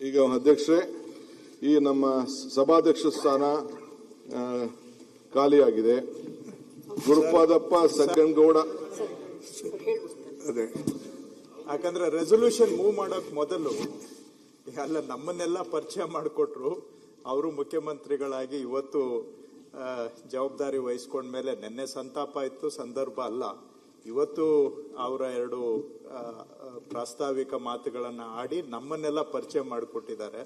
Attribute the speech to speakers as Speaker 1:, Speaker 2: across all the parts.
Speaker 1: ಈಗ ಅಧ್ಯಕ್ಷರೇ, ಈ ನಮ್ಮ ಸಭಾಧ್ಯಕ್ಷ ಸ್ಥಾನ ಖಾಲಿಯಾಗಿದೆ. ಗುರುಪಾದಪ್ಪ ಸಜ್ಜನಗೌಡ.
Speaker 2: ಅದೇ ಯಾಕಂದ್ರೆ ರೆಸೊಲ್ಯೂಷನ್ ಮೂವ್ ಮಾಡಕ್ ಮೊದಲು ಎಲ್ಲ ನಮ್ಮನ್ನೆಲ್ಲ ಪರಿಚಯ ಮಾಡಿಕೊಟ್ರು. ಅವರು ಮುಖ್ಯಮಂತ್ರಿಗಳಾಗಿ ಇವತ್ತು ಜವಾಬ್ದಾರಿ ವಹಿಸ್ಕೊಂಡ್ಮೇಲೆ ನಿನ್ನೆ ಸಂತಾಪ ಇತ್ತು, ಸಂದರ್ಭ ಅಲ್ಲ. ಇವತ್ತು ಅವರ ಎರಡು ಪ್ರಾಸ್ತಾವಿಕ ಮಾತುಗಳನ್ನ ಆಡಿ ನಮ್ಮನ್ನೆಲ್ಲ ಪರಿಚಯ ಮಾಡಿಕೊಟ್ಟಿದ್ದಾರೆ.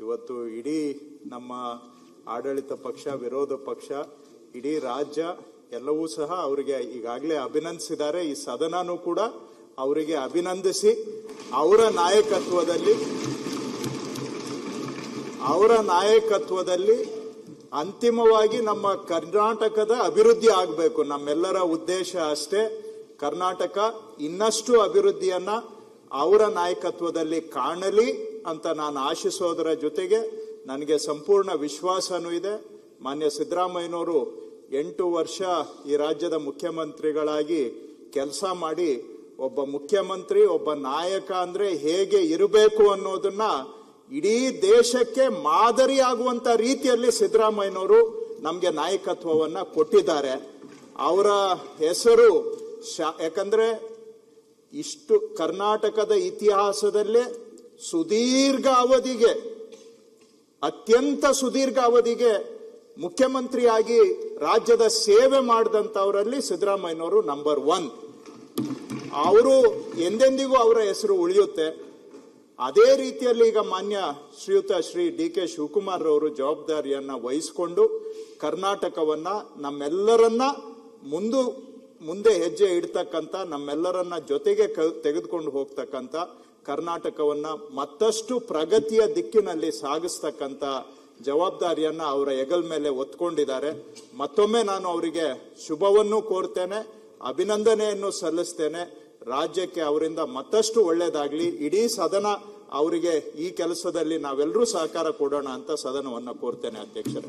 Speaker 2: ಇವತ್ತು ಇಡೀ ನಮ್ಮ ಆಡಳಿತ ಪಕ್ಷ, ವಿರೋಧ ಪಕ್ಷ, ಇಡೀ ರಾಜ್ಯ ಎಲ್ಲವೂ ಸಹ ಅವರಿಗೆ ಈಗಾಗಲೇ ಅಭಿನಂದಿಸಿದ್ದಾರೆ. ಈ ಸದನನೂ ಕೂಡ ಅವರಿಗೆ ಅಭಿನಂದಿಸಿ ಅವರ ನಾಯಕತ್ವದಲ್ಲಿ ಅಂತಿಮವಾಗಿ ನಮ್ಮ ಕರ್ನಾಟಕದ ಅಭಿವೃದ್ಧಿ ಆಗಬೇಕು. ನಮ್ಮೆಲ್ಲರ ಉದ್ದೇಶ ಅಷ್ಟೇ. ಕರ್ನಾಟಕ ಇನ್ನಷ್ಟು ಅಭಿವೃದ್ಧಿಯನ್ನ ಅವರ ನಾಯಕತ್ವದಲ್ಲಿ ಕಾಣಲಿ ಅಂತ ನಾನು ಆಶಿಸೋದರ ಜೊತೆಗೆ ನನಗೆ ಸಂಪೂರ್ಣ ವಿಶ್ವಾಸನೂ ಇದೆ. ಮಾನ್ಯ ಸಿದ್ದರಾಮಯ್ಯನವರು 8 ವರ್ಷ ಈ ರಾಜ್ಯದ ಮುಖ್ಯಮಂತ್ರಿಗಳಾಗಿ ಕೆಲಸ ಮಾಡಿ ಒಬ್ಬ ಮುಖ್ಯಮಂತ್ರಿ, ಒಬ್ಬ ನಾಯಕ ಅಂದ್ರೆ ಹೇಗೆ ಇರಬೇಕು ಅನ್ನೋದನ್ನ ಇಡೀ ದೇಶಕ್ಕೆ ಮಾದರಿಯಾಗುವಂತ ರೀತಿಯಲ್ಲಿ ಸಿದ್ದರಾಮಯ್ಯನವರು ನಮ್ಗೆ ನಾಯಕತ್ವವನ್ನ ಕೊಟ್ಟಿದ್ದಾರೆ. ಅವರ ಹೆಸರು ಯಾಕಂದ್ರೆ ಇಷ್ಟು ಕರ್ನಾಟಕದ ಇತಿಹಾಸದಲ್ಲೇ ಅತ್ಯಂತ ಸುದೀರ್ಘ ಅವಧಿಗೆ ಮುಖ್ಯಮಂತ್ರಿಯಾಗಿ ರಾಜ್ಯದ ಸೇವೆ ಮಾಡಿದಂತವರಲ್ಲಿ ಸಿದ್ದರಾಮಯ್ಯನವರು ನಂಬರ್ 1. ಅವರು ಎಂದೆಂದಿಗೂ ಅವರ ಹೆಸರು ಉಳಿಯುತ್ತೆ. ಅದೇ ರೀತಿಯಲ್ಲಿ ಈಗ ಮಾನ್ಯ ಶ್ರೀಯುತ ಶ್ರೀ ಡಿ ಕೆ ಶಿವಕುಮಾರ್ ಅವರು ಜವಾಬ್ದಾರಿಯನ್ನ ವಹಿಸಿಕೊಂಡು ಕರ್ನಾಟಕವನ್ನ ನಮ್ಮೆಲ್ಲರನ್ನ ಮುಂದೆ ಹೆಜ್ಜೆ ಇಡ್ತಕ್ಕಂಥ, ನಮ್ಮೆಲ್ಲರನ್ನ ಜೊತೆಗೆ ತೆಗೆದುಕೊಂಡು ಹೋಗ್ತಕ್ಕಂಥ, ಕರ್ನಾಟಕವನ್ನ ಮತ್ತಷ್ಟು ಪ್ರಗತಿಯ ದಿಕ್ಕಿನಲ್ಲಿ ಸಾಗಿಸ್ತಕ್ಕಂಥ ಜವಾಬ್ದಾರಿಯನ್ನ ಅವರ ಹೆಗಲ ಮೇಲೆ ಹೊತ್ಕೊಂಡಿದ್ದಾರೆ. ಮತ್ತೊಮ್ಮೆ ನಾನು ಅವರಿಗೆ ಶುಭವನ್ನು ಕೋರ್ತೇನೆ, ಅಭಿನಂದನೆಯನ್ನು ಸಲ್ಲಿಸ್ತೇನೆ. ರಾಜ್ಯಕ್ಕೆ ಅವರಿಂದ ಮತ್ತಷ್ಟು ಒಳ್ಳೇದಾಗ್ಲಿ. ಇಡೀ ಸದನ ಅವರಿಗೆ ಈ ಕೆಲಸದಲ್ಲಿ ನಾವೆಲ್ಲರೂ ಸಹಕಾರ ಕೊಡೋಣ ಅಂತ ಸದನವನ್ನ ಕೋರ್ತೇನೆ ಅಧ್ಯಕ್ಷರೇ.